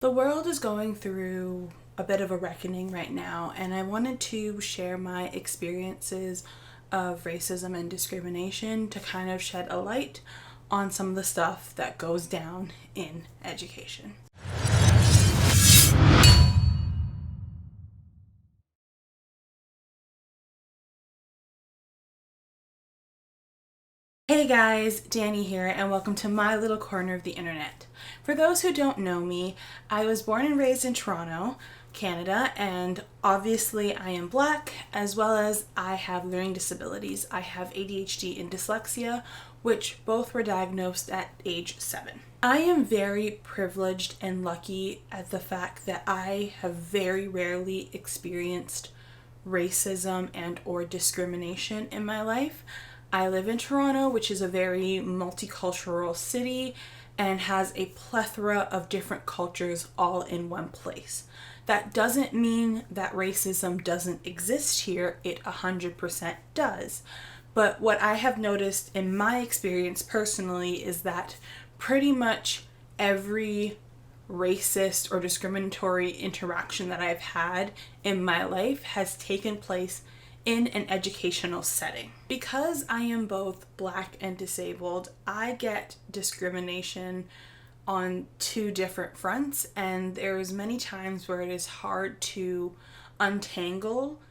The world is going through a bit of a reckoning right now, and I wanted to share my experiences of racism and discrimination to kind of shed a light on some of the stuff that goes down in education. Hey guys, Dani here, and welcome to my little corner of the internet. For those who don't know me, I was born and raised in Toronto, Canada, and obviously I am Black, as well as I have learning disabilities. I have ADHD and dyslexia, which both were diagnosed at age 7. I am very privileged and lucky at the fact that I have very rarely experienced racism and or discrimination in my life. I live in Toronto, which is a very multicultural city and has a plethora of different cultures all in one place. That doesn't mean that racism doesn't exist here. It 100% does. But what I have noticed in my experience personally is that pretty much every racist or discriminatory interaction that I've had in my life has taken place in an educational setting. Because I am both Black and disabled, I get discrimination on two different fronts, and there's many times where it is hard to untangle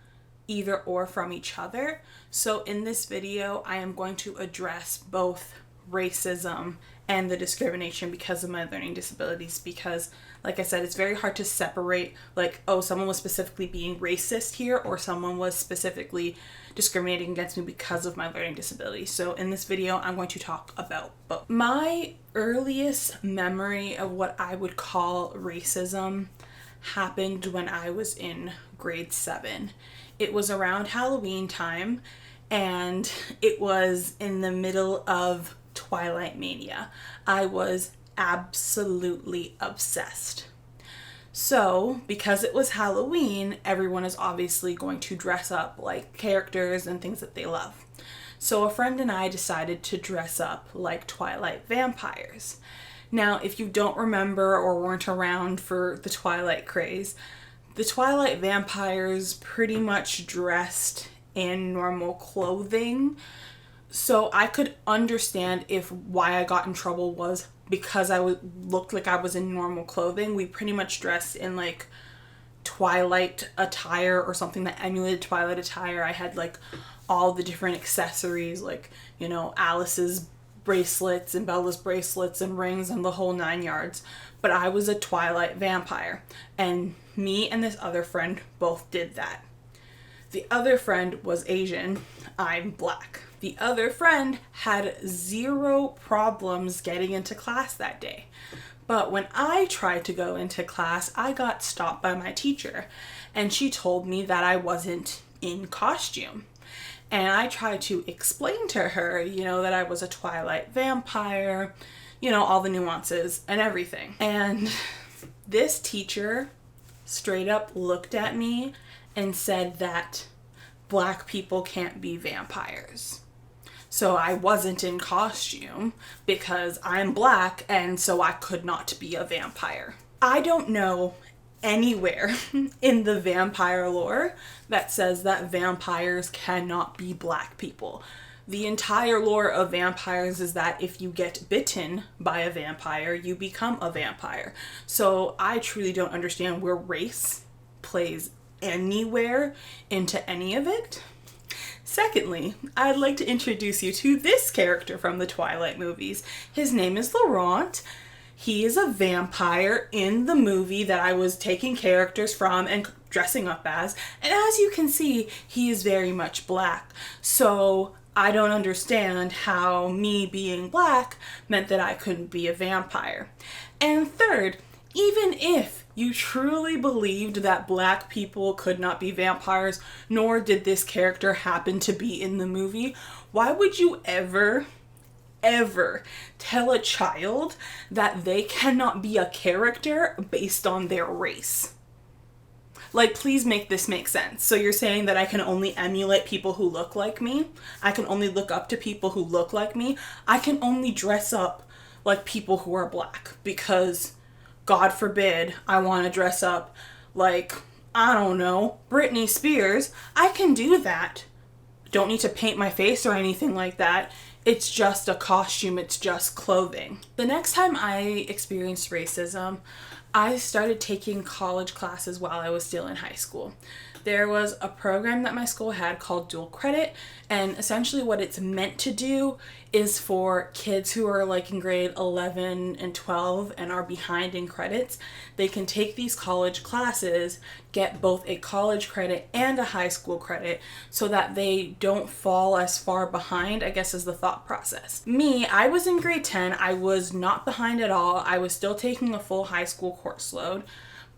either or from each other. So in this video, I am going to address both racism and the discrimination because of my learning disabilities, because like I said, it's very hard to separate like, oh, someone was specifically being racist here or someone was specifically discriminating against me because of my learning disability. So in this video, I'm going to talk about both. My earliest memory of what I would call racism happened when I was in grade 7. It was around Halloween time, and it was in the middle of Twilight mania. I was absolutely obsessed. So, because it was Halloween, everyone is obviously going to dress up like characters and things that they love. So a friend and I decided to dress up like Twilight vampires. Now, if you don't remember or weren't around for the Twilight craze, the Twilight vampires pretty much dressed in normal clothing. So I could understand if why I got in trouble was because I looked like I was in normal clothing. We pretty much dressed in like Twilight attire or something that emulated Twilight attire. I had like all the different accessories, like, you know, Alice's bracelets and Bella's bracelets and rings and the whole 9 yards. But I was a Twilight vampire, and me and this other friend both did that. The other friend was Asian. I'm Black. The other friend had zero problems getting into class that day. But when I tried to go into class, I got stopped by my teacher, and she told me that I wasn't in costume. And I tried to explain to her, you know, that I was a Twilight vampire, you know, all the nuances and everything. And this teacher straight up looked at me and said that Black people can't be vampires. So I wasn't in costume because I'm Black, and so I could not be a vampire. I don't know anywhere in the vampire lore that says that vampires cannot be Black people. The entire lore of vampires is that if you get bitten by a vampire, you become a vampire. So I truly don't understand where race plays anywhere into any of it. Secondly, I'd like to introduce you to this character from the Twilight movies. His name is Laurent. He is a vampire in the movie that I was taking characters from and dressing up as. And as you can see, he is very much Black. So I don't understand how me being Black meant that I couldn't be a vampire. And third, even if you truly believed that Black people could not be vampires, nor did this character happen to be in the movie, why would you ever tell a child that they cannot be a character based on their race? Like, please make this make sense. So you're saying that I can only emulate people who look like me? I can only look up to people who look like me? I can only dress up like people who are Black because God forbid, I want to dress up like, I don't know, Britney Spears, I can do that. Don't need to paint my face or anything like that. It's just a costume, it's just clothing. The next time I experienced racism, I started taking college classes while I was still in high school. There was a program that my school had called dual credit, and essentially what it's meant to do is for kids who are like in grade 11 and 12 and are behind in credits. They can take these college classes, get both a college credit and a high school credit so that they don't fall as far behind, I guess is the thought process. Me, I was in grade 10. I was not behind at all. I was still taking a full high school course load,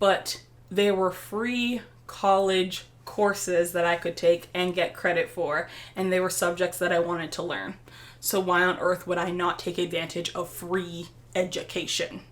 but they were free college courses that I could take and get credit for, and they were subjects that I wanted to learn. So why on earth would I not take advantage of free education,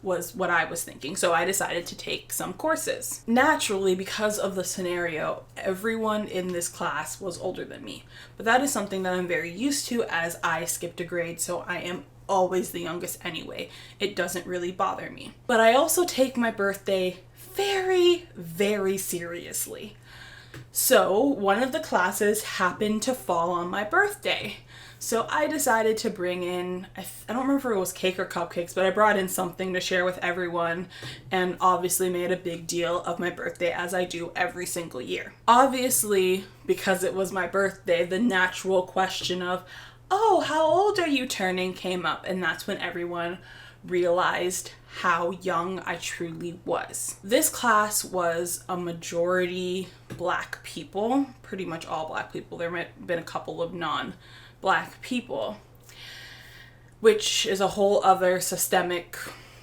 was what I was thinking. So I decided to take some courses. Naturally, because of the scenario, everyone in this class was older than me. But that is something that I'm very used to, as I skipped a grade, so I am always the youngest anyway. It doesn't really bother me. But I also take my birthday very, very seriously. So one of the classes happened to fall on my birthday. So I decided to bring in, I don't remember if it was cake or cupcakes, but I brought in something to share with everyone, and obviously made a big deal of my birthday, as I do every single year. Obviously, because it was my birthday, the natural question of, oh, how old are you turning, came up, and that's when everyone realized how young I truly was. This class was a majority Black people, pretty much all Black people. There might have been a couple of non-Black people, which is a whole other systemic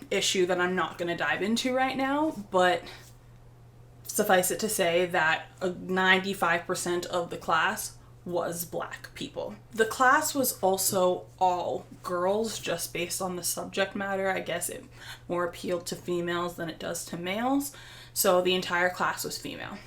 issue that I'm not going to dive into right now, but suffice it to say that 95% of the class was Black people. The class was also all girls, just based on the subject matter. I guess it more appealed to females than it does to males. So the entire class was female.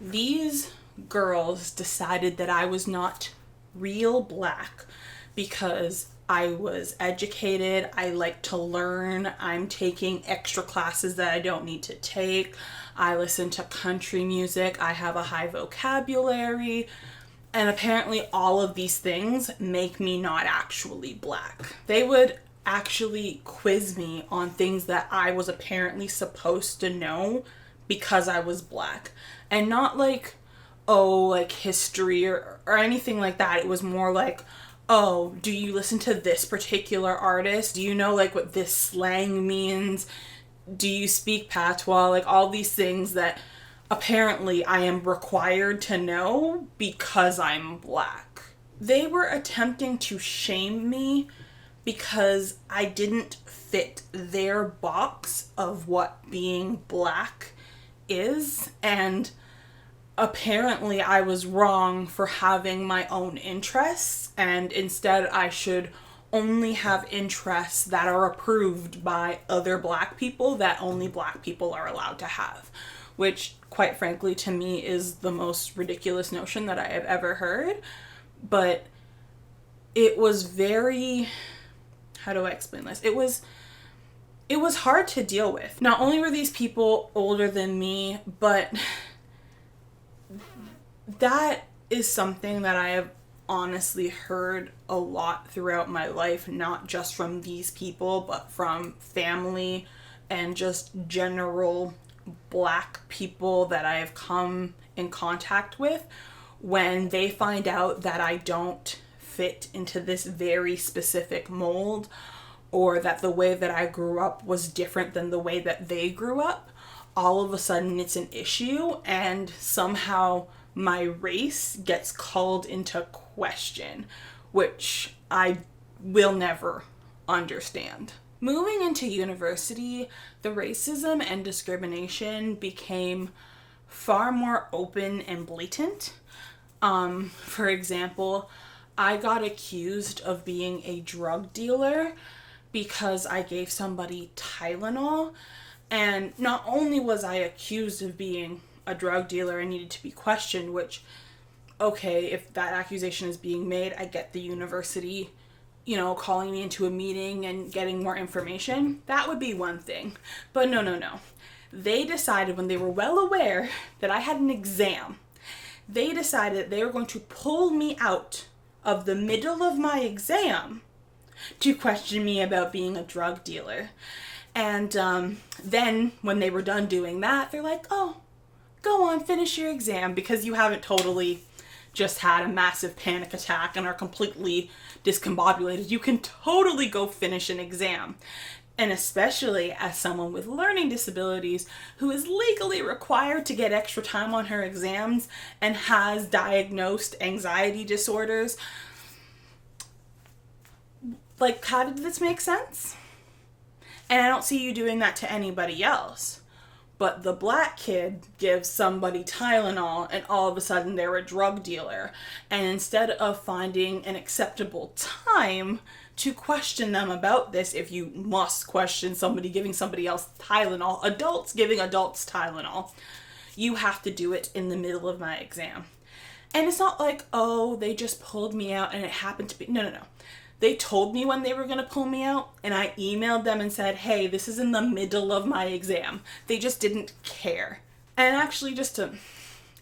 These girls decided that I was not real Black because I was educated, I like to learn, I'm taking extra classes that I don't need to take, I listen to country music, I have a high vocabulary, and apparently all of these things make me not actually Black. They would actually quiz me on things that I was apparently supposed to know because I was Black. And not like, oh, like history or anything like that. It was more like, oh, do you listen to this particular artist? Do you know like what this slang means? Do you speak patois? Like all these things that apparently I am required to know because I'm Black. They were attempting to shame me because I didn't fit their box of what being Black is, and apparently I was wrong for having my own interests, and instead I should only have interests that are approved by other Black people that only Black people are allowed to have, which quite frankly to me is the most ridiculous notion that I have ever heard. But it was very, how do I explain this? It was hard to deal with. Not only were these people older than me, but that is something that I have honestly heard a lot throughout my life, not just from these people, but from family and just general Black people that I have come in contact with. When they find out that I don't fit into this very specific mold, or that the way that I grew up was different than the way that they grew up, all of a sudden it's an issue, and somehow my race gets called into question, which I will never understand. Moving into university, the racism and discrimination became far more open and blatant. For example, I got accused of being a drug dealer because I gave somebody Tylenol, and not only was I accused of being a drug dealer, I needed to be questioned, which, okay, if that accusation is being made, I get the university calling me into a meeting and getting more information, that would be one thing. But no. They decided, when they were well aware that I had an exam, they decided that they were going to pull me out of the middle of my exam to question me about being a drug dealer. And then when they were done doing that, they're like, oh, go on, finish your exam, because you haven't totally just had a massive panic attack and are completely discombobulated. You can totally go finish an exam. And especially as someone with learning disabilities who is legally required to get extra time on her exams and has diagnosed anxiety disorders, like, how did this make sense? And I don't see you doing that to anybody else. But the black kid gives somebody Tylenol and all of a sudden they're a drug dealer. And instead of finding an acceptable time to question them about this, if you must question somebody giving somebody else Tylenol, adults giving adults Tylenol, you have to do it in the middle of my exam. And it's not like, oh, they just pulled me out and it happened to be, no. They told me when they were going to pull me out, and I emailed them and said, hey, this is in the middle of my exam. They just didn't care. And actually, just to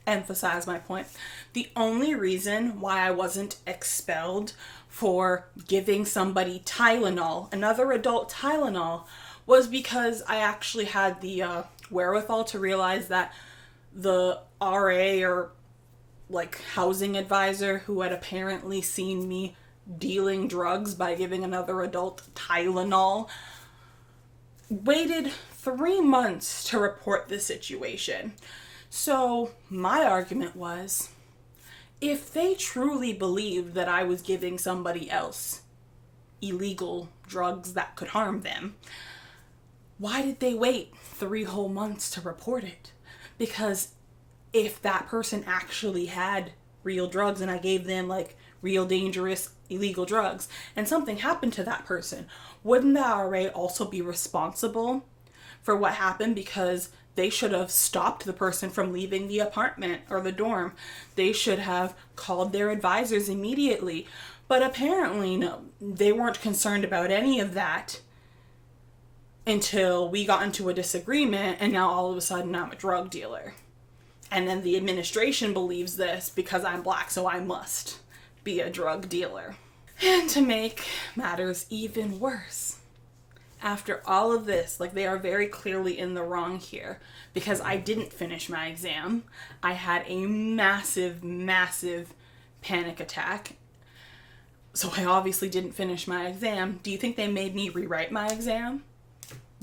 emphasize my point, the only reason why I wasn't expelled for giving somebody Tylenol, another adult Tylenol, was because I actually had the wherewithal to realize that the RA, or like housing advisor, who had apparently seen me dealing drugs by giving another adult Tylenol, waited 3 months to report the situation. So my argument was, if they truly believed that I was giving somebody else illegal drugs that could harm them, why did they wait 3 whole months to report it? Because if that person actually had real drugs and I gave them like real dangerous illegal drugs and something happened to that person, wouldn't the RA also be responsible for what happened? Because they should have stopped the person from leaving the apartment or the dorm. They should have called their advisors immediately. But apparently, no, they weren't concerned about any of that until we got into a disagreement, and now all of a sudden I'm a drug dealer. And then the administration believes this because I'm black, so I must be a drug dealer. And to make matters even worse, after all of this, like, they are very clearly in the wrong here, because I didn't finish my exam. I had a massive panic attack. So I obviously didn't finish my exam. Do you think they made me rewrite my exam?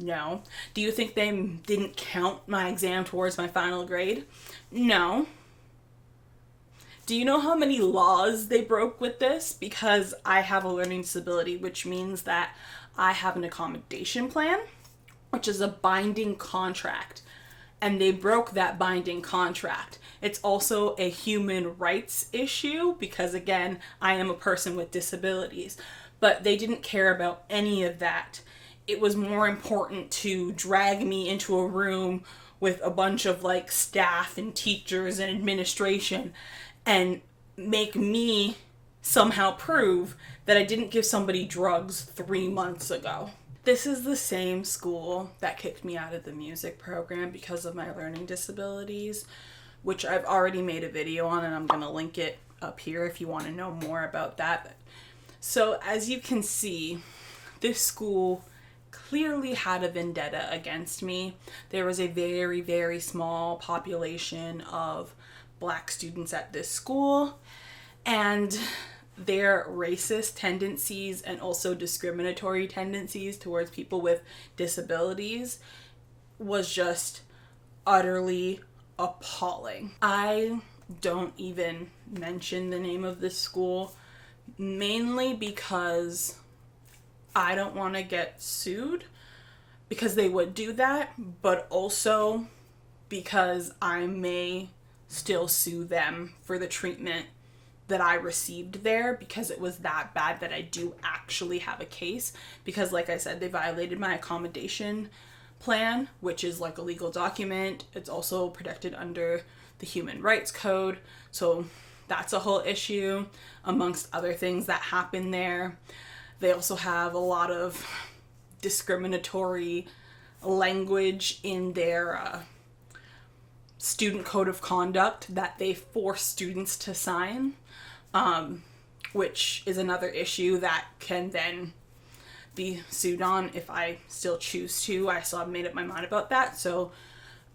No. Do you think they didn't count my exam towards my final grade? No. Do you know how many laws they broke with this? Because I have a learning disability, which means that I have an accommodation plan, which is a binding contract. And they broke that binding contract. It's also a human rights issue because, again, I am a person with disabilities. But they didn't care about any of that. It was more important to drag me into a room with a bunch of like staff and teachers and administration and make me somehow prove that I didn't give somebody drugs 3 months ago. This is the same school that kicked me out of the music program because of my learning disabilities, which I've already made a video on, and I'm going to link it up here if you want to know more about that. So as you can see, this school clearly had a vendetta against me. There was a very small population of black students at this school, and their racist tendencies and also discriminatory tendencies towards people with disabilities was just utterly appalling. I don't even mention the name of this school, mainly because I don't want to get sued, because they would do that, but also because I may still sue them for the treatment that I received there, because it was that bad that I do actually have a case. Because like I said, they violated my accommodation plan, which is like a legal document. It's also protected under the Human Rights Code. So that's a whole issue amongst other things that happened there. They also have a lot of discriminatory language in their student code of conduct that they force students to sign, which is another issue that can then be sued on if I still choose to. I still haven't made up my mind about that, so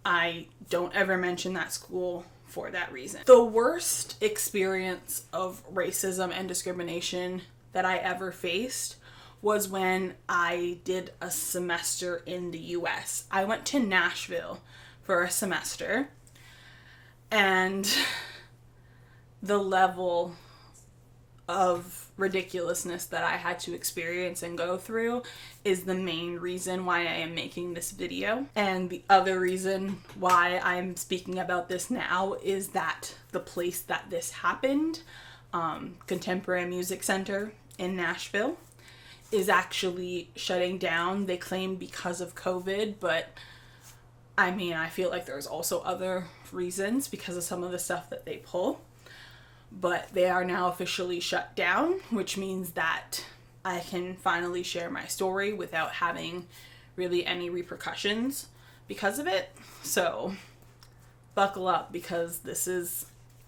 I don't ever mention that school for that reason. The worst experience of racism and discrimination that I ever faced was when I did a semester in the US. I went to Nashville for a semester, and the level of ridiculousness that I had to experience and go through is the main reason why I am making this video. And the other reason why I'm speaking about this now is that the place that this happened, Contemporary Music Center in Nashville, is actually shutting down. They claim because of COVID, but I mean, I feel like there's also other reasons because of some of the stuff that they pull. But they are now officially shut down, which means that I can finally share my story without having really any repercussions because of it. So buckle up, because this is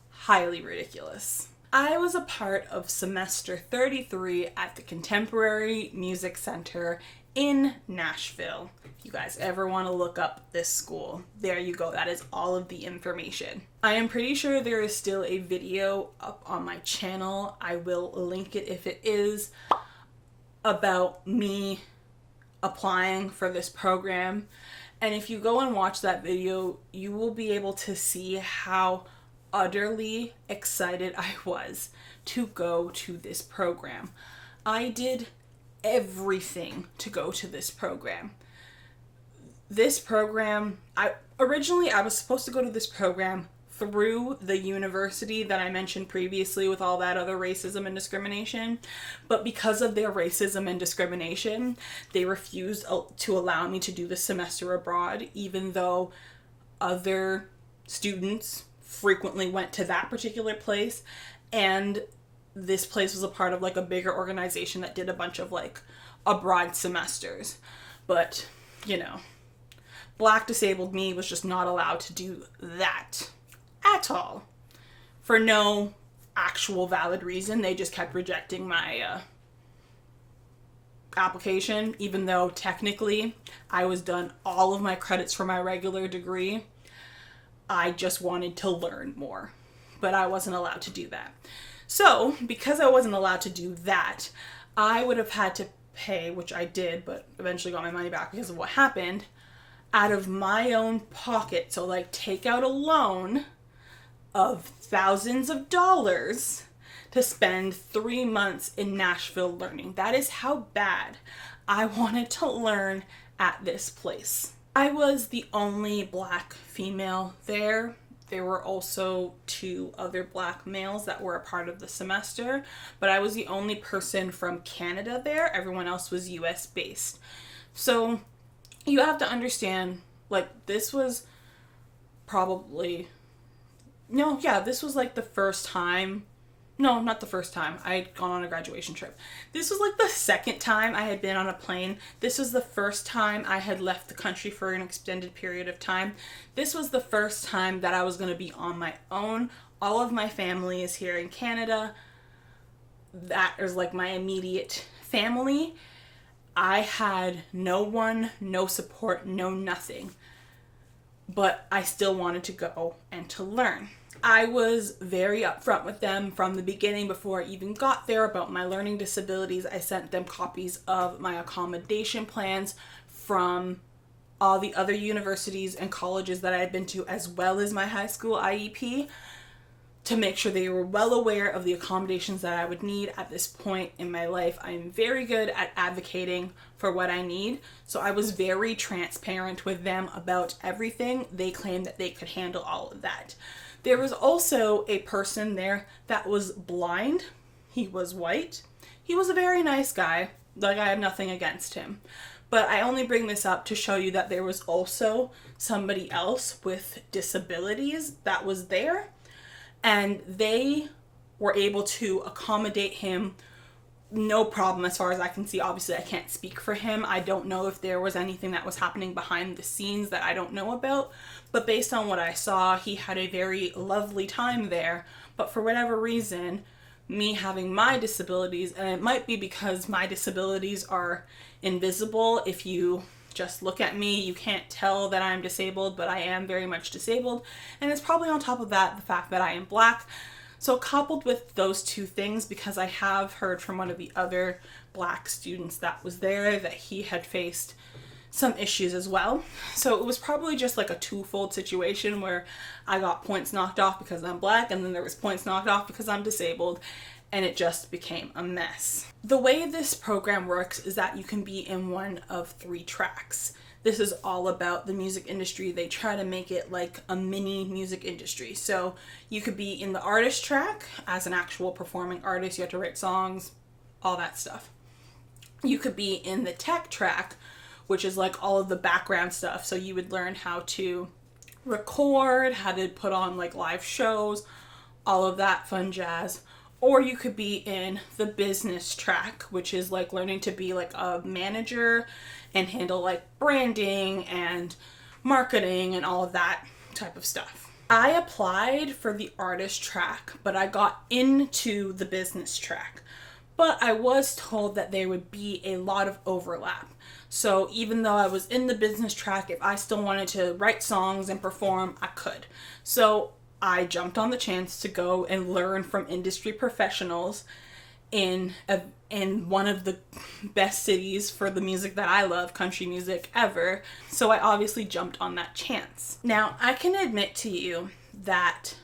highly ridiculous. I was a part of semester 33 at the Contemporary Music Center in Nashville. If you guys ever want to look up this school, there you go. That is all of the information. I am pretty sure there is still a video up on my channel. I will link it if it is, about me applying for this program. And if you go and watch that video, you will be able to see how utterly excited I was to go to this program. I did everything to go to this program. This program, I was supposed to go to this program through the university that I mentioned previously with all that other racism and discrimination, but because of their racism and discrimination, they refused to allow me to do the semester abroad, even though other students frequently went to that particular place, and this place was a part of like a bigger organization that did a bunch of like abroad semesters. But, you know, Black disabled me was just not allowed to do that at all, for no actual valid reason. They just kept rejecting my application, even though technically I was done all of my credits for my regular degree. I just wanted to learn more, but I wasn't allowed to do that. So because I wasn't allowed to do that, I would have had to pay, which I did, but eventually got my money back because of what happened, out of my own pocket. So like take out a loan of thousands of dollars to spend 3 months in Nashville learning. That is how bad I wanted to learn at this place. I was the only Black female there. There were also 2 other Black males that were a part of the semester, but I was the only person from Canada there. Everyone else was US based. So you have to understand, like, this was probably, this was like the first time. No, not the first time. I had gone on a graduation trip. This was like the second time I had been on a plane. This was the first time I had left the country for an extended period of time. This was the first time that I was going to be on my own. All of my family is here in Canada. That is like my immediate family. I had no one, no support, no nothing. But I still wanted to go and to learn. I was very upfront with them from the beginning before I even got there about my learning disabilities. I sent them copies of my accommodation plans from all the other universities and colleges that I had been to, as well as my high school IEP, to make sure they were well aware of the accommodations that I would need at this point in my life. I'm very good at advocating for what I need, so I was very transparent with them about everything. They claimed that they could handle all of that. There was also a person there that was blind. He was white. He was a very nice guy. Like, I have nothing against him. But I only bring this up to show you that there was also somebody else with disabilities that was there. And they were able to accommodate him no problem as far as I can see. Obviously, I can't speak for him. I don't know if there was anything that was happening behind the scenes that I don't know about. But based on what I saw, he had a very lovely time there. But for whatever reason, me having my disabilities, and it might be because my disabilities are invisible. If you just look at me, you can't tell that I'm disabled, but I am very much disabled. And it's probably on top of that, the fact that I am Black. So coupled with those two things, because I have heard from one of the other Black students that was there that he had faced some issues as well. So it was probably just like a twofold situation where I got points knocked off because I'm Black, and then there was points knocked off because I'm disabled, and it just became a mess. The way this program works is that you can be in one of 3 tracks. This is all about the music industry. They try to make it like a mini music industry. So you could be in the artist track as an actual performing artist. You have to write songs, all that stuff. You could be in the tech track, which is like all of the background stuff. So you would learn how to record, how to put on like live shows, all of that fun jazz. Or you could be in the business track, which is like learning to be like a manager and handle like branding and marketing and all of that type of stuff. I applied for the artist track, but I got into the business track. But I was told that there would be a lot of overlap. So even though I was in the business track, if I still wanted to write songs and perform, I could. So I jumped on the chance to go and learn from industry professionals in one of the best cities for the music that I love, country music, ever. So I obviously jumped on that chance. Now, I can admit to you that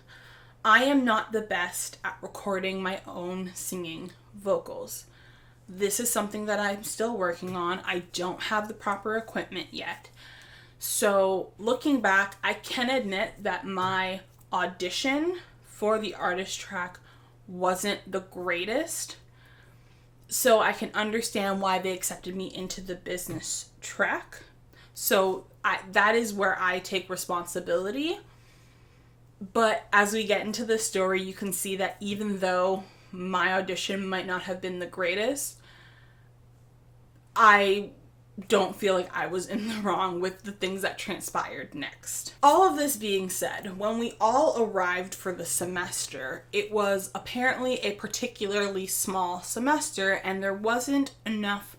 I am not the best at recording my own singing vocals. This is something that I'm still working on. I don't have the proper equipment yet. So looking back, I can admit that my audition for the artist track wasn't the greatest. So I can understand why they accepted me into the business track. So that is where I take responsibility. But as we get into the story, you can see that even though my audition might not have been the greatest, I don't feel like I was in the wrong with the things that transpired next. All of this being said, when we all arrived for the semester, it was apparently a particularly small semester, and there wasn't enough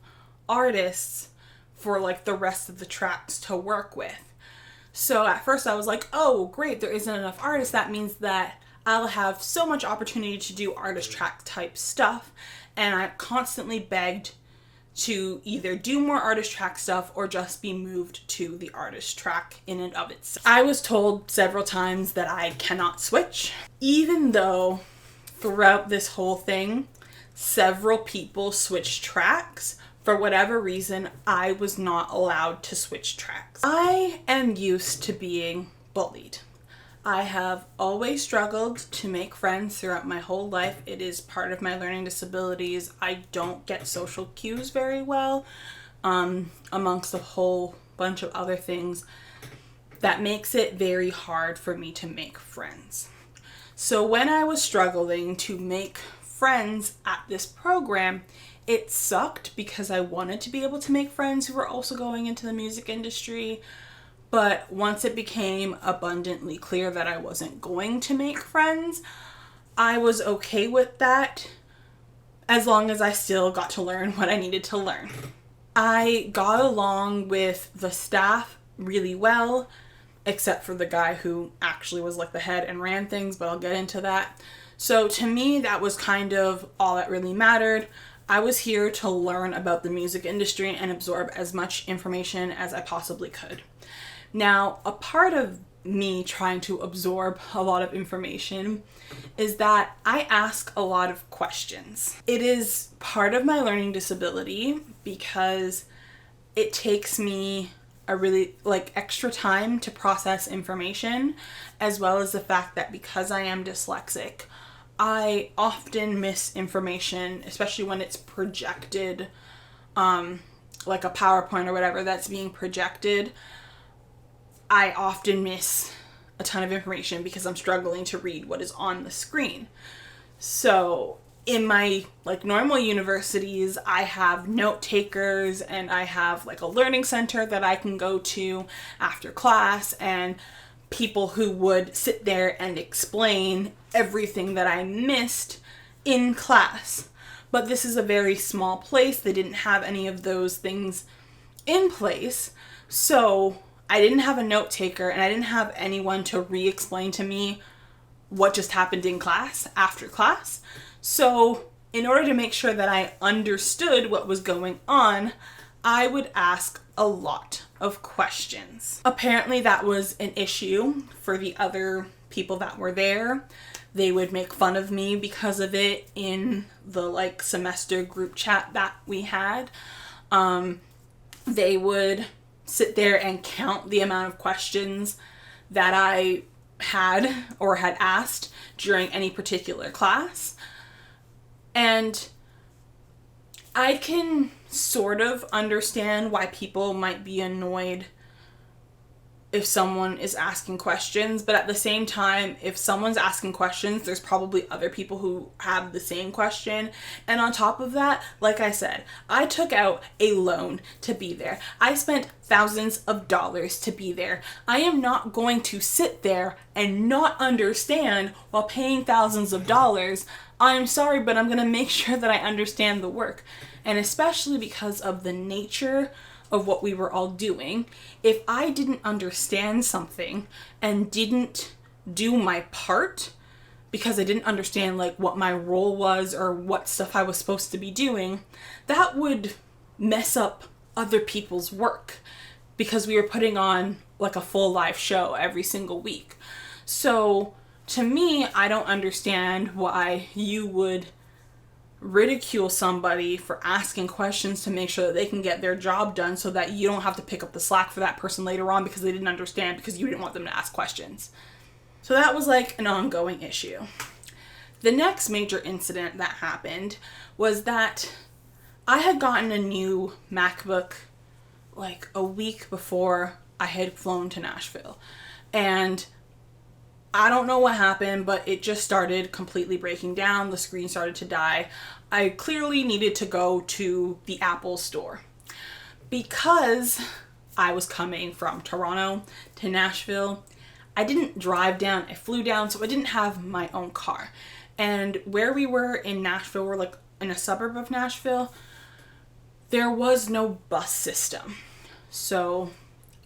artists for like the rest of the tracks to work with. So at first I was like, oh great, there isn't enough artists. That means that I'll have so much opportunity to do artist track type stuff. And I constantly begged to either do more artist track stuff or just be moved to the artist track in and of itself. I was told several times that I cannot switch, even though throughout this whole thing, several people switched tracks. For whatever reason, I was not allowed to switch tracks. I am used to being bullied. I have always struggled to make friends throughout my whole life. It is part of my learning disabilities. I don't get social cues very well, amongst a whole bunch of other things. That makes it very hard for me to make friends. So when I was struggling to make friends at this program, it sucked because I wanted to be able to make friends who were also going into the music industry. But once it became abundantly clear that I wasn't going to make friends, I was okay with that as long as I still got to learn what I needed to learn. I got along with the staff really well, except for the guy who actually was like the head and ran things, but I'll get into that. So to me, that was kind of all that really mattered. I was here to learn about the music industry and absorb as much information as I possibly could. Now, a part of me trying to absorb a lot of information is that I ask a lot of questions. It is part of my learning disability because it takes me a really extra time to process information, as well as the fact that because I am dyslexic, I often miss information, especially when it's projected, like a PowerPoint or whatever that's being projected. I often miss a ton of information because I'm struggling to read what is on the screen. So in my like normal universities, I have note takers and I have like a learning center that I can go to after class, and people who would sit there and explain everything that I missed in class. But this is a very small place. They didn't have any of those things in place. So I didn't have a note taker and I didn't have anyone to re-explain to me what just happened in class after class. So in order to make sure that I understood what was going on, I would ask a lot of questions. Apparently that was an issue for the other people that were there. They would make fun of me because of it in the like semester group chat that we had. They would sit there and count the amount of questions that I had or had asked during any particular class. And I can sort of understand why people might be annoyed if someone is asking questions, but at the same time, if someone's asking questions, there's probably other people who have the same question. And on top of that, like I said, I took out a loan to be there. I spent thousands of dollars to be there. I am not going to sit there and not understand while paying thousands of dollars. I'm sorry, but I'm going to make sure that I understand the work. And especially because of the nature of what we were all doing, if I didn't understand something and didn't do my part because I didn't understand like what my role was or what stuff I was supposed to be doing, that would mess up other people's work because we were putting on like a full live show every single week. So to me, I don't understand why you would ridicule somebody for asking questions to make sure that they can get their job done so that you don't have to pick up the slack for that person later on because they didn't understand because you didn't want them to ask questions. So that was like an ongoing issue. The next major incident that happened was that I had gotten a new MacBook like a week before I had flown to Nashville. And I don't know what happened, but it just started completely breaking down. The screen started to die. I clearly needed to go to the Apple store because I was coming from Toronto to Nashville. I didn't drive down, I flew down, so I didn't have my own car. And where we were in Nashville, we're like in a suburb of Nashville, there was no bus system. So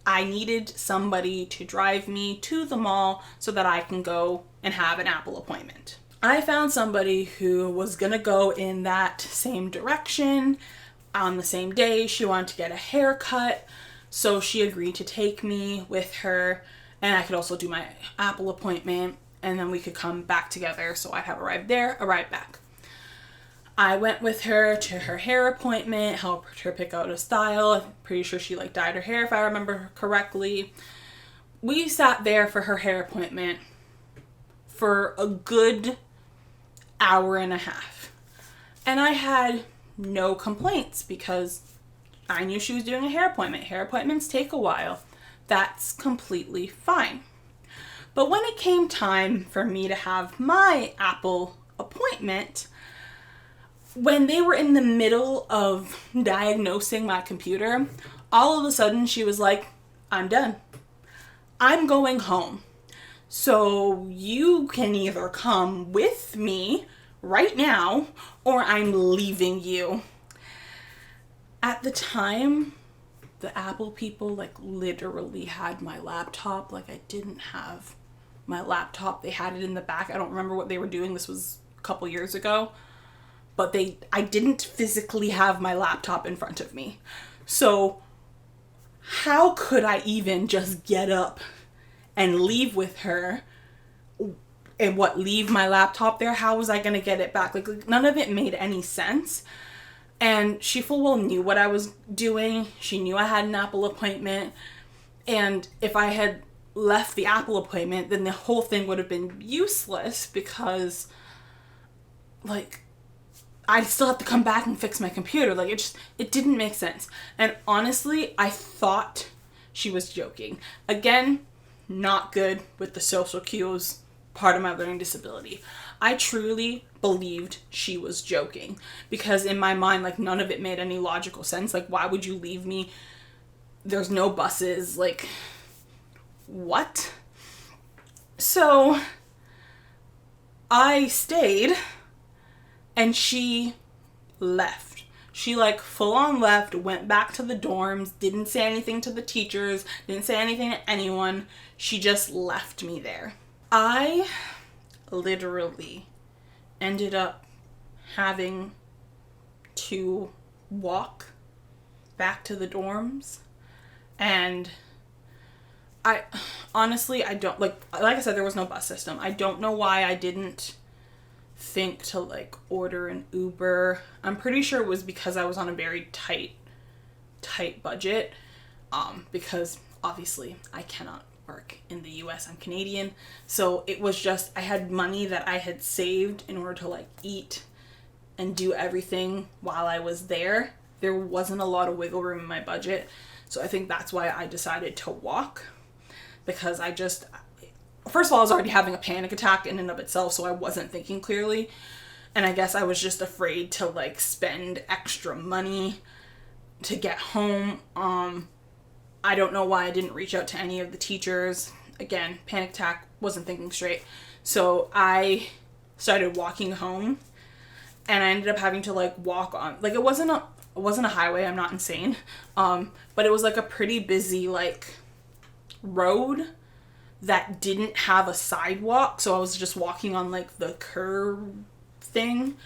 I needed somebody to drive me to the mall so that I can go and have an Apple appointment. I found somebody who was gonna go in that same direction on the same day. She wanted to get a haircut, so she agreed to take me with her, and I could also do my Apple appointment, and then we could come back together. So I'd have a ride there, a ride back. I went with her to her hair appointment, helped her pick out a style. I'm pretty sure she like dyed her hair if I remember correctly. We sat there for her hair appointment for a good hour and a half. And I had no complaints because I knew she was doing a hair appointment. Hair appointments take a while. That's completely fine. But when it came time for me to have my Apple appointment, when they were in the middle of diagnosing my computer, all of a sudden she was like, I'm done. I'm going home. So you can either come with me right now or I'm leaving you. At the time, the Apple people like literally had my laptop. Like I didn't have my laptop. They had it in the back. I don't remember what they were doing. This was a couple years ago. But I didn't physically have my laptop in front of me. So how could I even just get up and leave with her and leave my laptop there? How was I going to get it back? Like none of it made any sense. And she full well knew what I was doing. She knew I had an Apple appointment. And if I had left the Apple appointment, then the whole thing would have been useless because like I'd still have to come back and fix my computer. Like it didn't make sense. And honestly, I thought she was joking. Again, not good with the social cues, part of my learning disability. I truly believed she was joking, because in my mind, like, none of it made any logical sense. Like, why would you leave me? There's no buses. Like, what? So I stayed, and she left. She, like, full on left, went back to the dorms, didn't say anything to the teachers, didn't say anything to anyone. She just left me there. I literally ended up having to walk back to the dorms, and I honestly, I don't, like I said, there was no bus system. I don't know why I didn't think to, like, order an Uber. I'm pretty sure it was because I was on a very tight budget, because obviously I cannot work in the US. I'm Canadian, so it was just, I had money that I had saved in order to, like, eat and do everything while I was there. There wasn't a lot of wiggle room in my budget, so I think that's why I decided to walk, because I just, first of all, I was already having a panic attack in and of itself, so I wasn't thinking clearly. And I guess I was just afraid to, like, spend extra money to get home. I don't know why I didn't reach out to any of the teachers. Again, panic attack, wasn't thinking straight. So I started walking home, and I ended up having to, like, walk on, like, it wasn't a highway, I'm not insane. But it was, like, a pretty busy, like, road that didn't have a sidewalk, so I was just walking on, like, the curb thing.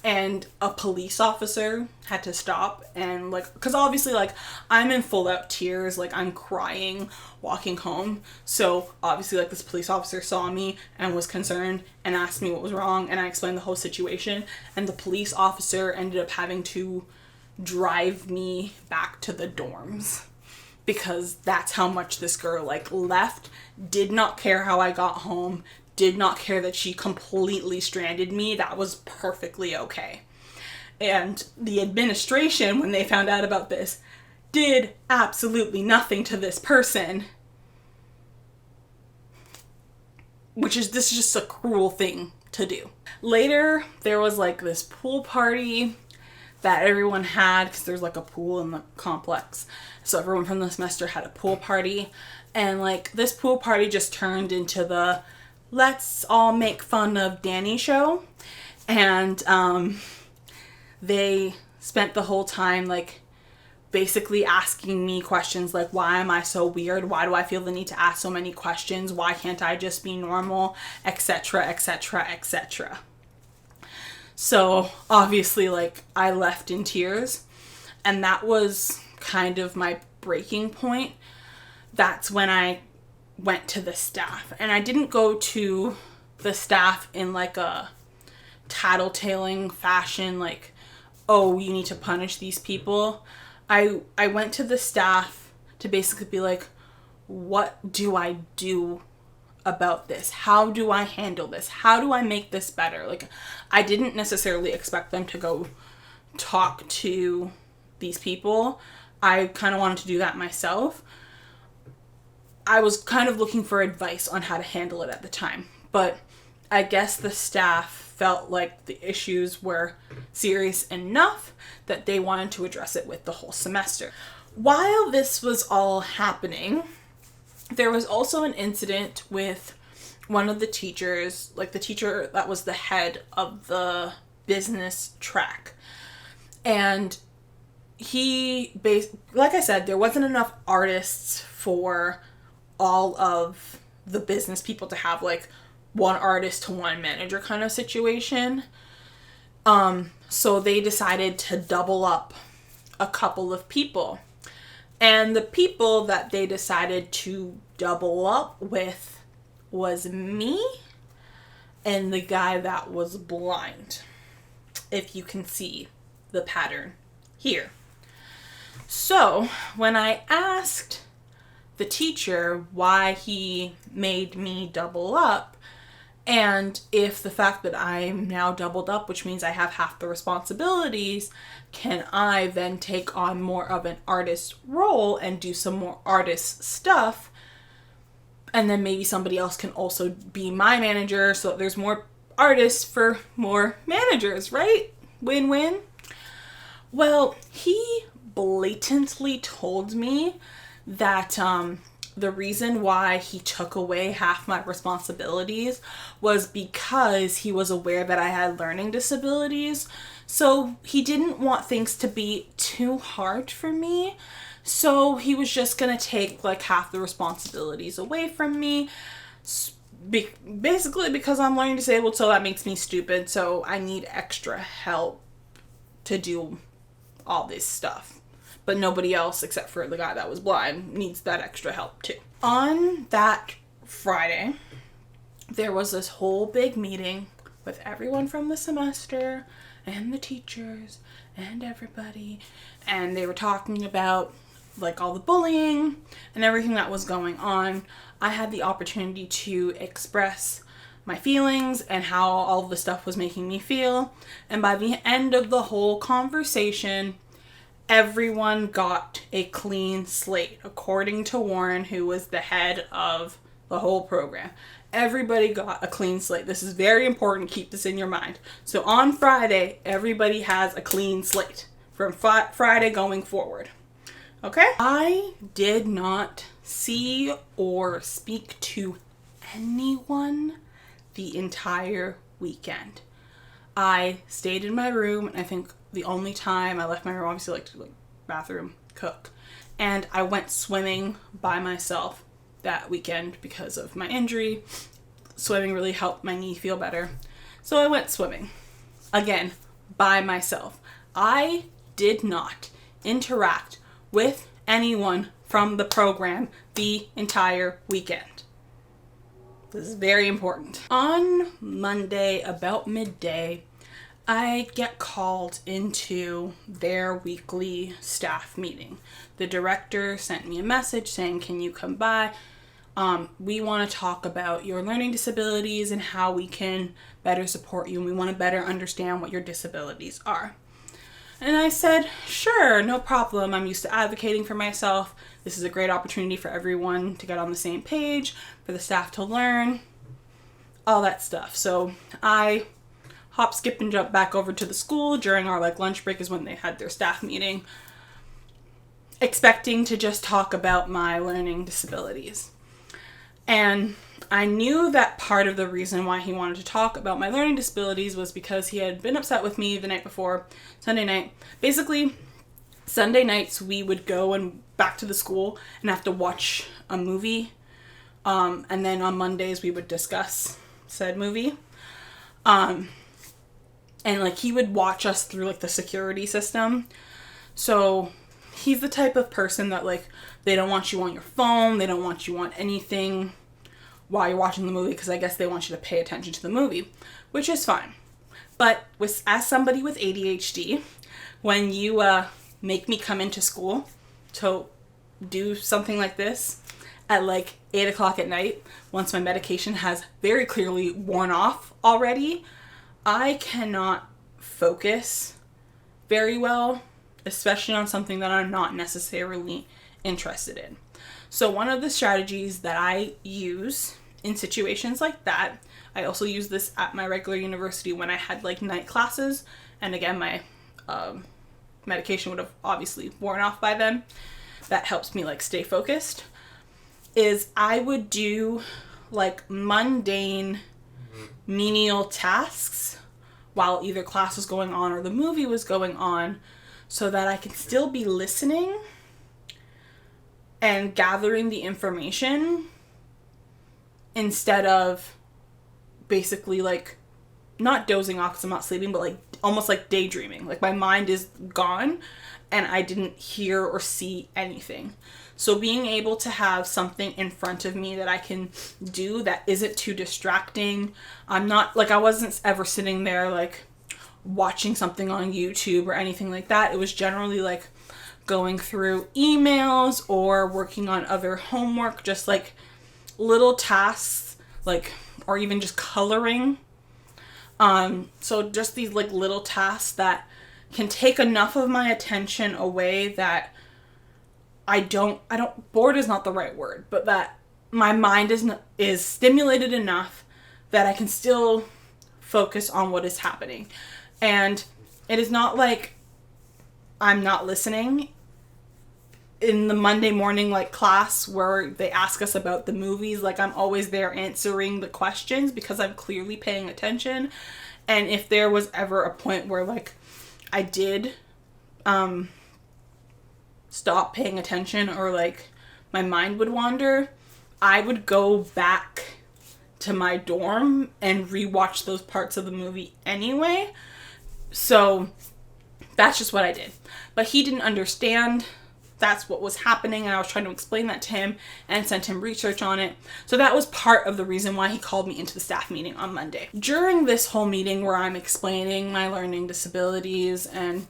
And a police officer had to stop and, like, because obviously, like, I'm in full out tears, like, I'm crying walking home, so obviously, like, this police officer saw me and was concerned and asked me what was wrong, and I explained the whole situation, and the police officer ended up having to drive me back to the dorms, because that's how much this girl, like, left, did not care how I got home, did not care that she completely stranded me. That was perfectly okay. And the administration, when they found out about this, did absolutely nothing to this person. This is just a cruel thing to do. Later, there was, like, this pool party that everyone had, because there's, like, a pool in the complex. So everyone from the semester had a pool party. And, like, this pool party just turned into the let's all make fun of Dani show. And they spent the whole time, like, basically asking me questions like, why am I so weird? Why do I feel the need to ask so many questions? Why can't I just be normal? Etc, etc, etc. So obviously, like, I left in tears, and that was kind of my breaking point. That's when I went to the staff, and I didn't go to the staff in, like, a tattletaling fashion, like, oh, you need to punish these people. I went to the staff to basically be like, what do I do about this? How do I handle this? How do I make this better? Like, I didn't necessarily expect them to go talk to these people. I kind of wanted to do that myself. I was kind of looking for advice on how to handle it at the time, but I guess the staff felt like the issues were serious enough that they wanted to address it with the whole semester. While this was all happening, there was also an incident with one of the teachers, like the teacher that was the head of the business track. And like I said, there wasn't enough artists for all of the business people to have, like, one artist to one manager kind of situation. So they decided to double up a couple of people. And the people that they decided to double up with was me and the guy that was blind, if you can see the pattern here. So when I asked the teacher why he made me double up, and if the fact that I'm now doubled up, which means I have half the responsibilities, can I then take on more of an artist role and do some more artist stuff? And then maybe somebody else can also be my manager, so that there's more artists for more managers, right? Win-win. Well, he blatantly told me that the reason why he took away half my responsibilities was because he was aware that I had learning disabilities. So he didn't want things to be too hard for me. So he was just going to take like half the responsibilities away from me. Basically because I'm learning disabled, so that makes me stupid. So I need extra help to do all this stuff. But nobody else, except for the guy that was blind, needs that extra help too. On that Friday, there was this whole big meeting with everyone from the semester and the teachers and everybody. And they were talking about like all the bullying and everything that was going on. I had the opportunity to express my feelings and how all of the stuff was making me feel. And by the end of the whole conversation, everyone got a clean slate, according to Warren, who was the head of the whole program. Everybody got a clean slate. This is very important. Keep this in your mind. So on Friday, everybody has a clean slate from Friday going forward. Okay? I did not see or speak to anyone the entire weekend. I stayed in my room, and I think the only time I left my room, obviously, like to like bathroom, cook, and I went swimming by myself that weekend because of my injury. Swimming really helped my knee feel better, so I went swimming again by myself. I did not interact with anyone from the program the entire weekend. This is very important. On Monday, about midday, I get called into their weekly staff meeting. The director sent me a message saying, can you come by? We want to talk about your learning disabilities and how we can better support you, and we want to better understand what your disabilities are. And I said, sure, no problem. I'm used to advocating for myself. This is a great opportunity for everyone to get on the same page, for the staff to learn, all that stuff. So I hop, skip, and jump back over to the school during our like lunch break is when they had their staff meeting, expecting to just talk about my learning disabilities. And I knew that part of the reason why he wanted to talk about my learning disabilities was because he had been upset with me the night before, Sunday night. Basically, Sunday nights we would go and back to the school and have to watch a movie. And then on Mondays we would discuss said movie. And like he would watch us through like the security system. So he's the type of person that like they don't want you on your phone, they don't want you on anything while you're watching the movie, because I guess they want you to pay attention to the movie, which is fine. But as somebody with ADHD, when you make me come into school to do something like this at like 8 o'clock at night, once my medication has very clearly worn off already, I cannot focus very well, especially on something that I'm not necessarily interested in. So one of the strategies that I use in situations like that, I also use this at my regular university when I had like night classes, and again my medication would have obviously worn off by then. That helps me like stay focused, is I would do like mundane menial tasks while either class was going on or the movie was going on, so that I can still be listening and gathering the information instead of basically like not dozing off because I'm not sleeping, but like almost like daydreaming. Like my mind is gone and I didn't hear or see anything. So being able to have something in front of me that I can do that isn't too distracting. I'm not like, I wasn't ever sitting there like watching something on YouTube or anything like that. It was generally like going through emails or working on other homework, just like little tasks, like, or even just coloring. So just these like little tasks that can take enough of my attention away that bored is not the right word, but that my mind is stimulated enough that I can still focus on what is happening. And it is not like I'm not listening. In the Monday morning class where they ask us about the movies, I'm always there answering the questions because I'm clearly paying attention. And if there was ever a point where I did stop paying attention or my mind would wander, I would go back to my dorm and rewatch those parts of the movie anyway. So that's just what I did. But he didn't understand that's what was happening, and I was trying to explain that to him and sent him research on it. So that was part of the reason why he called me into the staff meeting on Monday. During this whole meeting where I'm explaining my learning disabilities and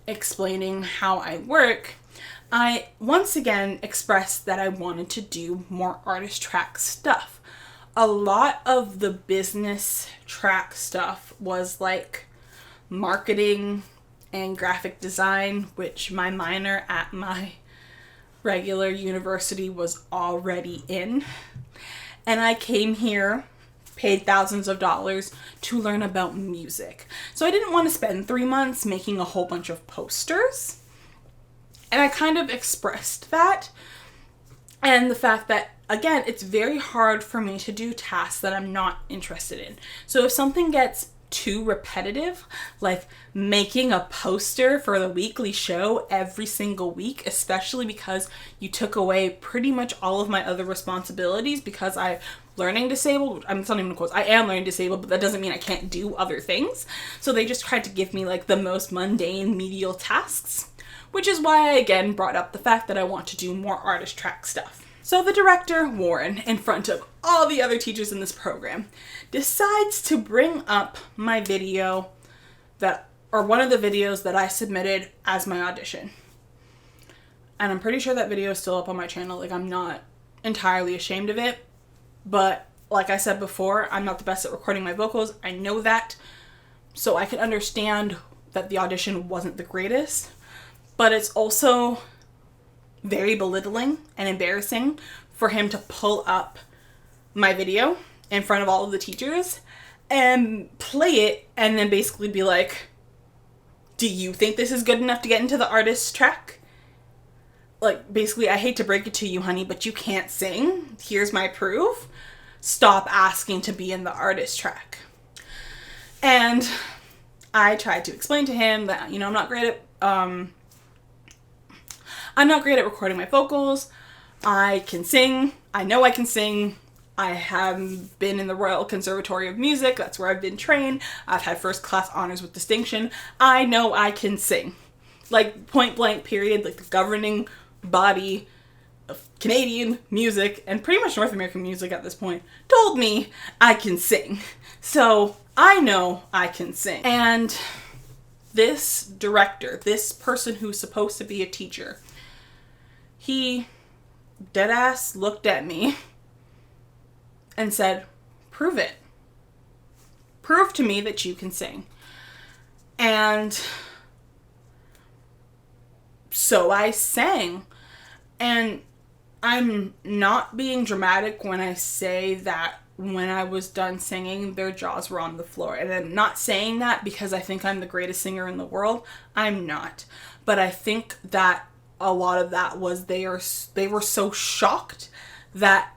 explaining how I work, I once again expressed that I wanted to do more artist track stuff. A lot of the business track stuff was marketing and graphic design, which my minor at my regular university was already in. And I came here, paid thousands of dollars to learn about music. So I didn't want to spend 3 months making a whole bunch of posters. And I kind of expressed that. And the fact that, again, it's very hard for me to do tasks that I'm not interested in. So if something gets too repetitive, like making a poster for the weekly show every single week, especially because you took away pretty much all of my other responsibilities because I'm learning disabled. I'm not even quotes. I am learning disabled, but that doesn't mean I can't do other things. So they just tried to give me the most mundane medial tasks, which is why I again brought up the fact that I want to do more artist track stuff. So the director, Warren, in front of all the other teachers in this program, decides to bring up my video one of the videos that I submitted as my audition. And I'm pretty sure that video is still up on my channel. I'm not entirely ashamed of it. But like I said before, I'm not the best at recording my vocals. I know that. So I can understand that the audition wasn't the greatest. But it's also very belittling and embarrassing for him to pull up my video in front of all of the teachers and play it and then basically be like, do you think this is good enough to get into the artist track? Basically, I hate to break it to you, honey, but you can't sing. Here's my proof. Stop asking to be in the artist track. And I tried to explain to him that, I'm not great at recording my vocals. I can sing. I know I can sing. I have been in the Royal Conservatory of Music. That's where I've been trained. I've had first class honors with distinction. I know I can sing. Point blank period, the governing body of Canadian music and pretty much North American music at this point told me I can sing. So I know I can sing. And this director, this person who's supposed to be a teacher, he deadass looked at me and said, prove it. Prove to me that you can sing. And so I sang. And I'm not being dramatic when I say that when I was done singing, their jaws were on the floor. And I'm not saying that because I think I'm the greatest singer in the world. I'm not. But I think that a lot of that was they were so shocked that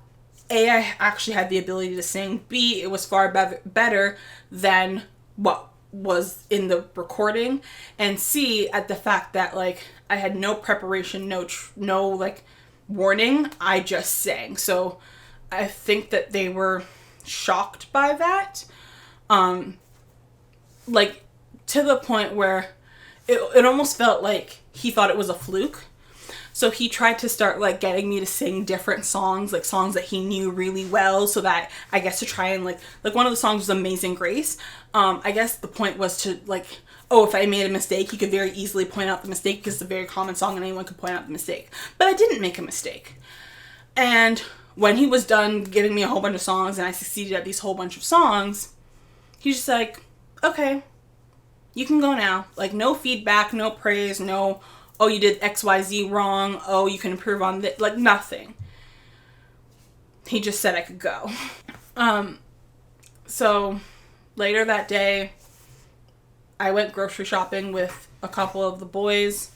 A, I actually had the ability to sing. B, it was far better than what was in the recording. And C, at the fact that I had no preparation, no warning. I just sang. So I think that they were shocked by that. To the point where it almost felt like he thought it was a fluke. So he tried to start getting me to sing different songs, songs that he knew really well, so that I guess to try and one of the songs was Amazing Grace. I guess the point was to if I made a mistake, he could very easily point out the mistake because it's a very common song and anyone could point out the mistake. But I didn't make a mistake. And when he was done giving me a whole bunch of songs and I succeeded at these whole bunch of songs, he's just like, okay, you can go now. No feedback, no praise, no, oh, you did XYZ wrong, oh, you can improve on this, nothing. he just said I could go. So later that day, I went grocery shopping with a couple of the boys,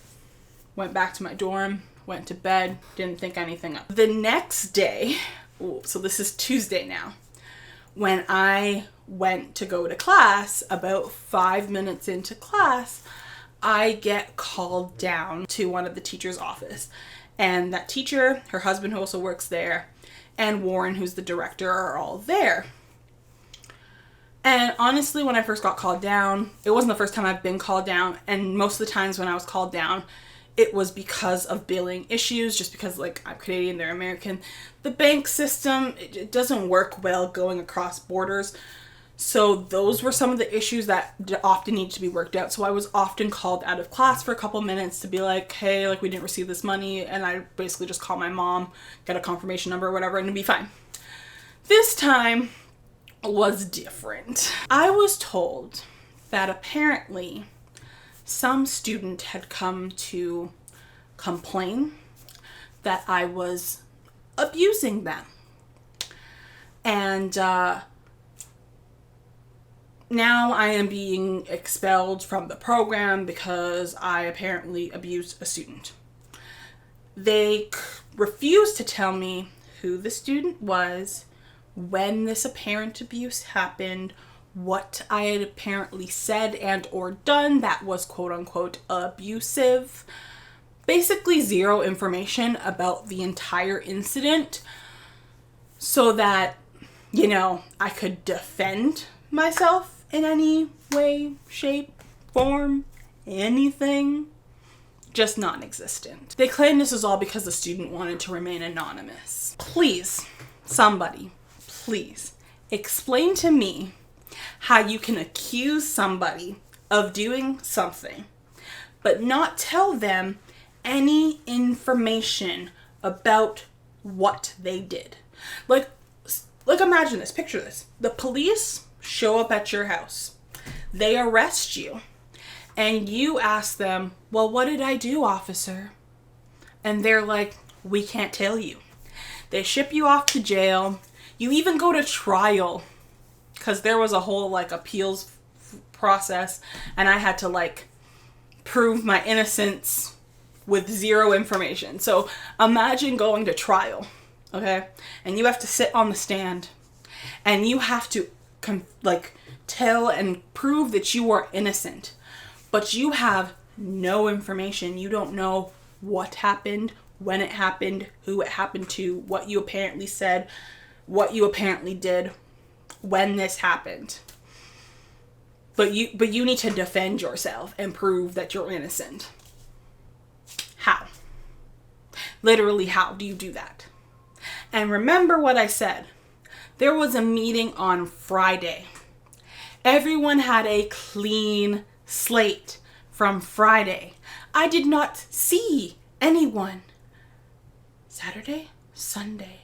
went back to my dorm, went to bed, didn't think anything of it. The next day, so this is Tuesday now, when I went to go to class, about 5 minutes into class, I get called down to one of the teacher's office. And that teacher, her husband who also works there, and Warren, who's the director, are all there. And honestly, when I first got called down, it wasn't the first time I've been called down. And most of the times when I was called down, it was because of billing issues, just because, like, I'm Canadian, they're American. The bank system, it doesn't work well going across borders. So those were some of the issues that often need to be worked out. So I was often called out of class for a couple minutes to be like, hey, like, we didn't receive this money. And I basically just call my mom, get a confirmation number or whatever, and it'd be fine. This time was different. I was told that apparently some student had come to complain that I was abusing them. And now I am being expelled from the program because I apparently abused a student. They refused to tell me who the student was, when this apparent abuse happened, what I had apparently said and or done that was quote unquote abusive. Basically zero information about the entire incident so that, you know, I could defend myself in any way, shape, form, anything. Just non-existent. They claim this is all because the student wanted to remain anonymous. Please, somebody, please explain to me how you can accuse somebody of doing something but not tell them any information about what they did. Like imagine this, picture this. The police show up at your house. They arrest you. And you ask them, well, what did I do, officer? And they're like, we can't tell you. They ship you off to jail. You even go to trial because there was a whole like appeals process and I had to like prove my innocence with zero information. So imagine going to trial, okay? And you have to sit on the stand and you have to tell and prove that you are innocent. But you have no information. You don't know what happened, when it happened, who it happened to, what you apparently said, what you apparently did, when this happened. But you need to defend yourself and prove that you're innocent. How? Literally, how do you do that? And remember what I said. There was a meeting on Friday. Everyone had a clean slate from Friday. I did not see anyone Saturday, Sunday,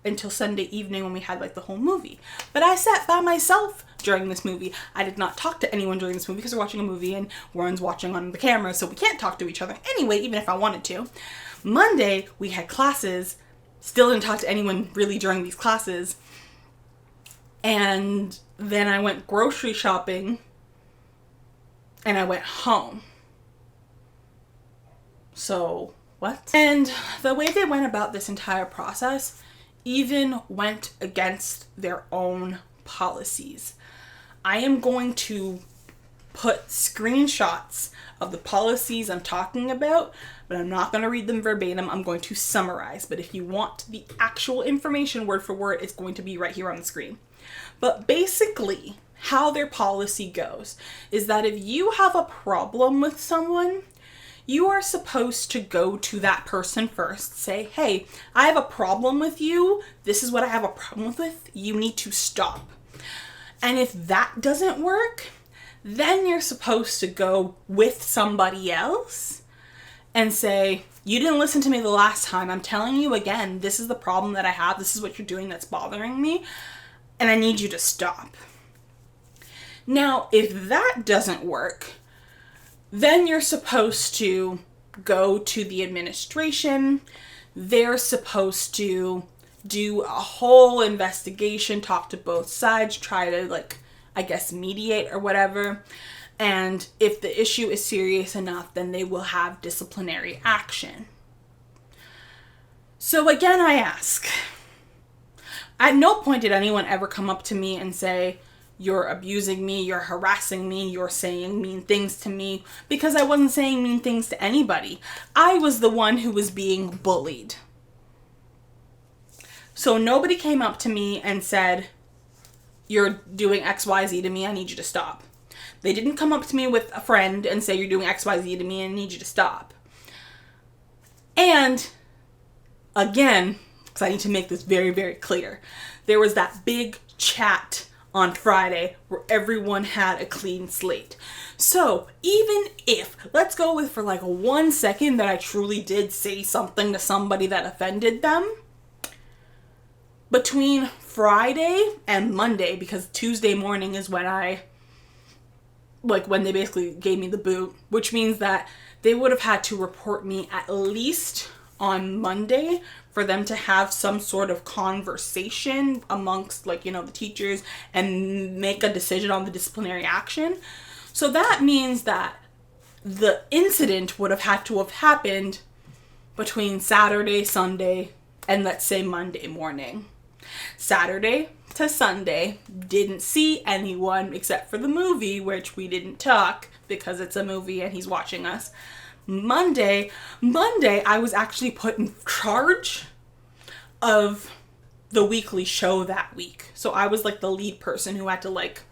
until Sunday evening when we had like the whole movie. But I sat by myself during this movie. I did not talk to anyone during this movie because we're watching a movie and Warren's watching on the camera, so we can't talk to each other anyway, even if I wanted to. Monday, we had classes. Still didn't talk to anyone really during these classes. And then I went grocery shopping and I went home. So, what? And the way they went about this entire process even went against their own policies. I am going to put screenshots of the policies I'm talking about, but I'm not going to read them verbatim. I'm going to summarize. But if you want the actual information word for word, it's going to be right here on the screen. But basically, how their policy goes is that if you have a problem with someone, you are supposed to go to that person first, say, hey, I have a problem with you. This is what I have a problem with. You need to stop. And if that doesn't work, then you're supposed to go with somebody else and say, you didn't listen to me the last time. I'm telling you again, this is the problem that I have. This is what you're doing that's bothering me. And I need you to stop. Now, if that doesn't work, then you're supposed to go to the administration. They're supposed to do a whole investigation, talk to both sides, try to, like, I guess, mediate or whatever. And if the issue is serious enough, then they will have disciplinary action. So again, I ask, at no point did anyone ever come up to me and say, you're abusing me, you're harassing me, you're saying mean things to me, because I wasn't saying mean things to anybody. I was the one who was being bullied. So nobody came up to me and said, you're doing XYZ to me, I need you to stop. They didn't come up to me with a friend and say, you're doing XYZ to me, I need you to stop. And again, because I need to make this very, very clear, there was that big chat on Friday where everyone had a clean slate. So even if, let's go with for like 1 second that I truly did say something to somebody that offended them, between Friday and Monday, because Tuesday morning is when when they basically gave me the boot, which means that they would have had to report me at least on Monday for them to have some sort of conversation amongst, like, the teachers and make a decision on the disciplinary action. So that means that the incident would have had to have happened between Saturday, Sunday, and let's say Monday morning. Saturday to Sunday, didn't see anyone except for the movie, which we didn't talk because it's a movie and he's watching us. Monday, I was actually put in charge of the weekly show that week. So I was like the lead person who had to like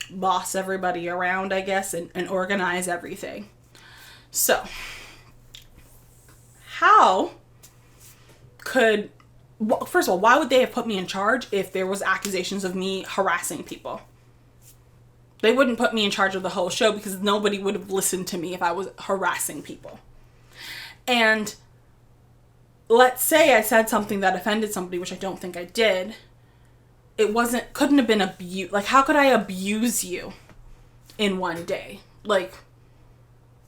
boss everybody around, I guess, and organize everything. So, first of all, why would they have put me in charge if there was accusations of me harassing people? They wouldn't put me in charge of the whole show because nobody would have listened to me if I was harassing people. And let's say I said something that offended somebody, which I don't think I did. Couldn't have been abuse. Like, how could I abuse you in one day? Like,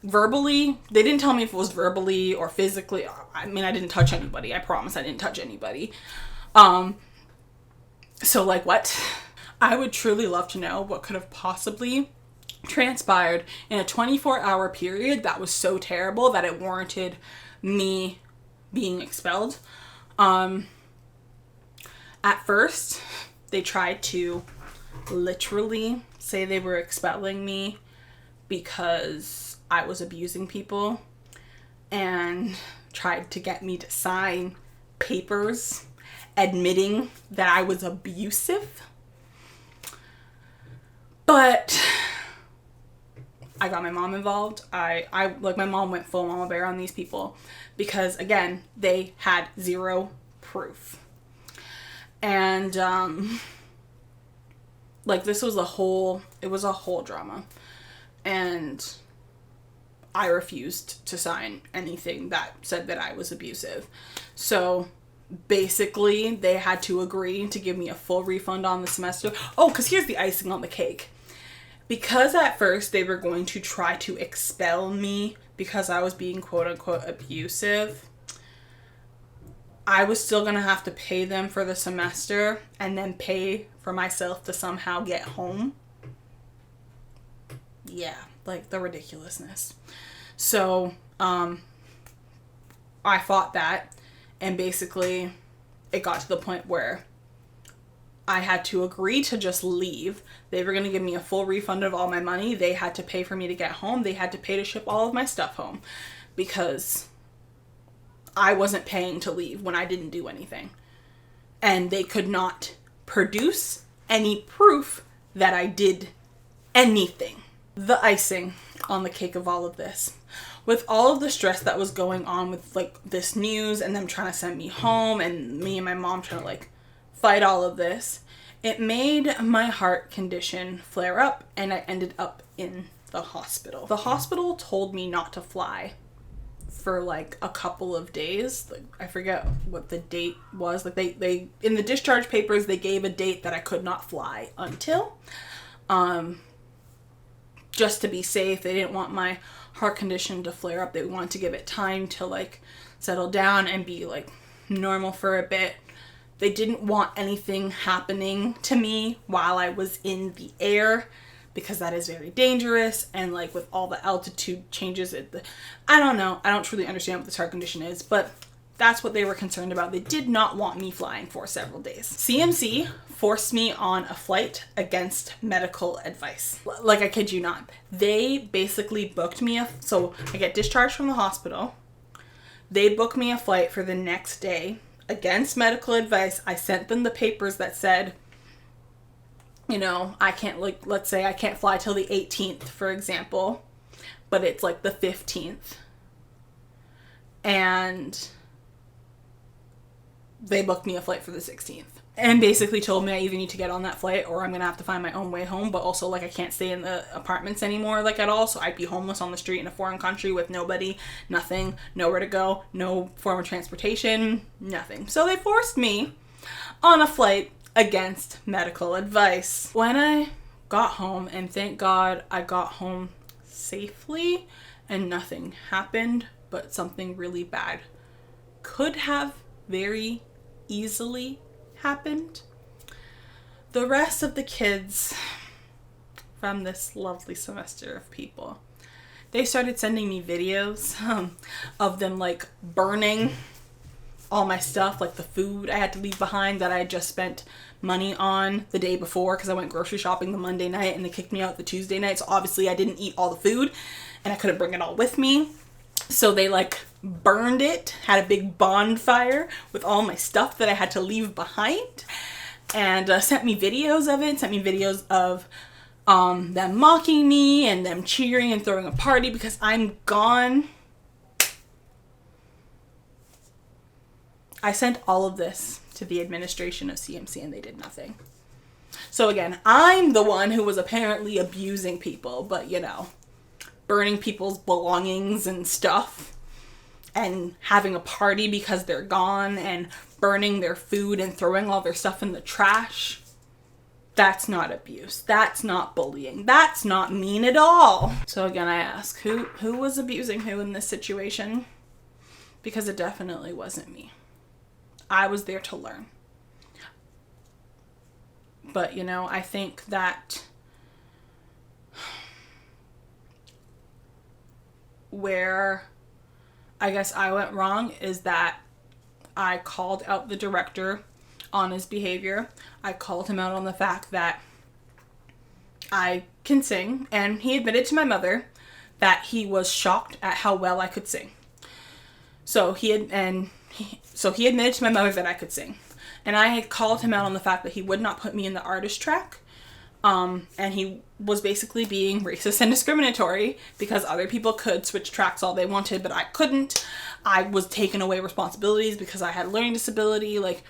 verbally? They didn't tell me if it was verbally or physically. I mean, I didn't touch anybody. I promise I didn't touch anybody. So, like, what? I would truly love to know what could have possibly transpired in a 24-hour period that was so terrible that it warranted me being expelled. At first, they tried to literally say they were expelling me because I was abusing people and tried to get me to sign papers admitting that I was abusive. But I got my mom involved. My mom went full mama bear on these people because, again, they had zero proof. And, this was a whole drama. And I refused to sign anything that said that I was abusive. So basically, they had to agree to give me a full refund on the semester. Oh, because here's the icing on the cake. Because at first they were going to try to expel me because I was being quote-unquote abusive, I was still going to have to pay them for the semester and then pay for myself to somehow get home. Yeah, like the ridiculousness. So, I fought that, and basically it got to the point where I had to agree to just leave. They were going to give me a full refund of all my money. They had to pay for me to get home. They had to pay to ship all of my stuff home because I wasn't paying to leave when I didn't do anything. And they could not produce any proof that I did anything. The icing on the cake of all of this. With all of the stress that was going on with this news and them trying to send me home and me and my mom trying to fight all of this, it made my heart condition flare up and I ended up in the hospital. The hospital told me not to fly for a couple of days. I forget what the date was. They in the discharge papers, they gave a date that I could not fly until. Just to be safe. They didn't want my heart condition to flare up. They wanted to give it time to settle down and be normal for a bit. They didn't want anything happening to me while I was in the air, because that is very dangerous, and like with all the altitude changes, I don't know. I don't truly understand what this heart condition is, but that's what they were concerned about. They did not want me flying for several days. CMC forced me on a flight against medical advice. Like, I kid you not. They basically booked me so I get discharged from the hospital. They booked me a flight for the next day against medical advice. I sent them the papers that said, you know, I can't, like, let's say I can't fly till the 18th, for example, but it's like the 15th. And they booked me a flight for the 16th. And basically told me I either need to get on that flight or I'm going to have to find my own way home. But also, like, I can't stay in the apartments anymore, like, at all. So I'd be homeless on the street in a foreign country with nobody, nothing, nowhere to go, no form of transportation, nothing. So they forced me on a flight against medical advice. When I got home, and thank God I got home safely and nothing happened, but something really bad could have very easily happened. The rest of the kids from this lovely semester of people, they started sending me videos of them, like, burning all my stuff, like the food I had to leave behind that I had just spent money on the day before, because I went grocery shopping the Monday night and they kicked me out the Tuesday night. So obviously I didn't eat all the food and I couldn't bring it all with me. So they, like, burned it, had a big bonfire with all my stuff that I had to leave behind, and sent me videos of it, sent me videos of them mocking me and them cheering and throwing a party because I'm gone. I sent all of this to the administration of CMC and they did nothing. So again, I'm the one who was apparently abusing people, but, you know, burning people's belongings and stuff and having a party because they're gone and burning their food and throwing all their stuff in the trash. That's not abuse. That's not bullying. That's not mean at all. So again, I ask, who was abusing who in this situation? Because it definitely wasn't me. I was there to learn. But, you know, I think that where I guess I went wrong is that I called out the director on his behavior. I called him out on the fact that I can sing, and he admitted to my mother that he was shocked at how well I could sing. So he admitted to my mother that I could sing. And I had called him out on the fact that he would not put me in the artist track. And he was basically being racist and discriminatory because other people could switch tracks all they wanted, but I couldn't. I was taking away responsibilities because I had a learning disability. Like,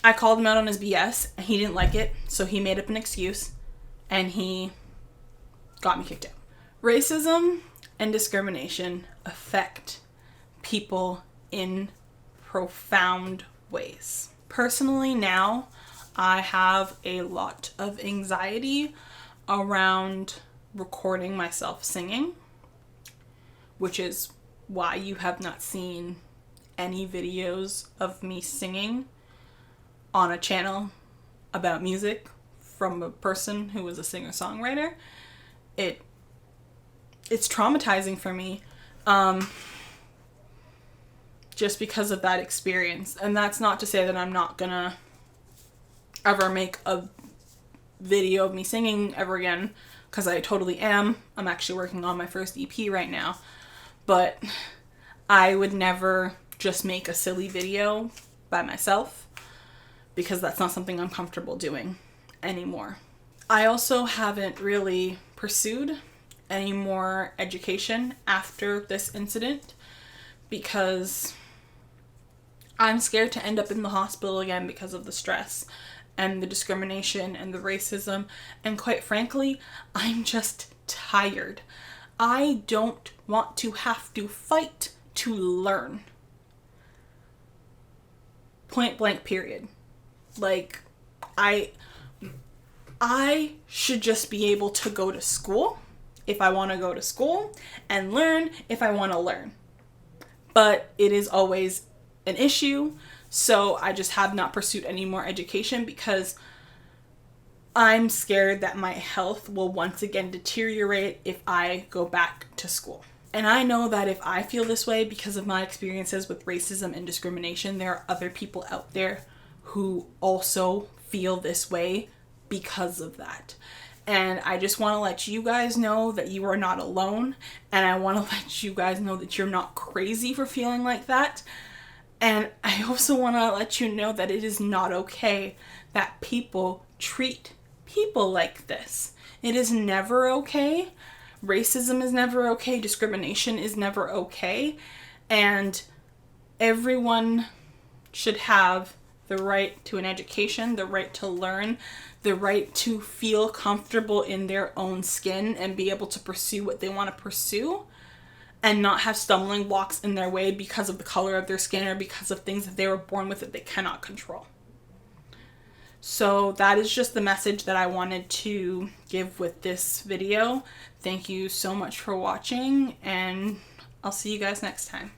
I called him out on his BS and he didn't like it. So he made up an excuse and he got me kicked out. Racism and discrimination affect people in profound ways. Personally, now I have a lot of anxiety around recording myself singing, which is why you have not seen any videos of me singing on a channel about music from a person who is a singer-songwriter. It's traumatizing for me. Just because of that experience. And that's not to say that I'm not gonna ever make a video of me singing ever again, because I totally am. I'm actually working on my first EP right now. But I would never just make a silly video by myself, because that's not something I'm comfortable doing anymore. I also haven't really pursued any more education after this incident, because I'm scared to end up in the hospital again because of the stress and the discrimination and the racism. And quite frankly, I'm just tired. I don't want to have to fight to learn. Point blank, period. Like, I should just be able to go to school if I want to go to school and learn if I want to learn. But it is always an issue So I just have not pursued any more education because I'm scared that my health will once again deteriorate if I go back to school. And I know that if I feel this way because of my experiences with racism and discrimination, there are other people out there who also feel this way because of that. And I just want to let you guys know that you are not alone. And I want to let you guys know that you're not crazy for feeling like that. And I also want to let you know that it is not okay that people treat people like this. It is never okay. Racism is never okay. Discrimination is never okay. And everyone should have the right to an education, the right to learn, the right to feel comfortable in their own skin and be able to pursue what they want to pursue and not have stumbling blocks in their way because of the color of their skin or because of things that they were born with that they cannot control. So that is just the message that I wanted to give with this video. Thank you so much for watching, and I'll see you guys next time.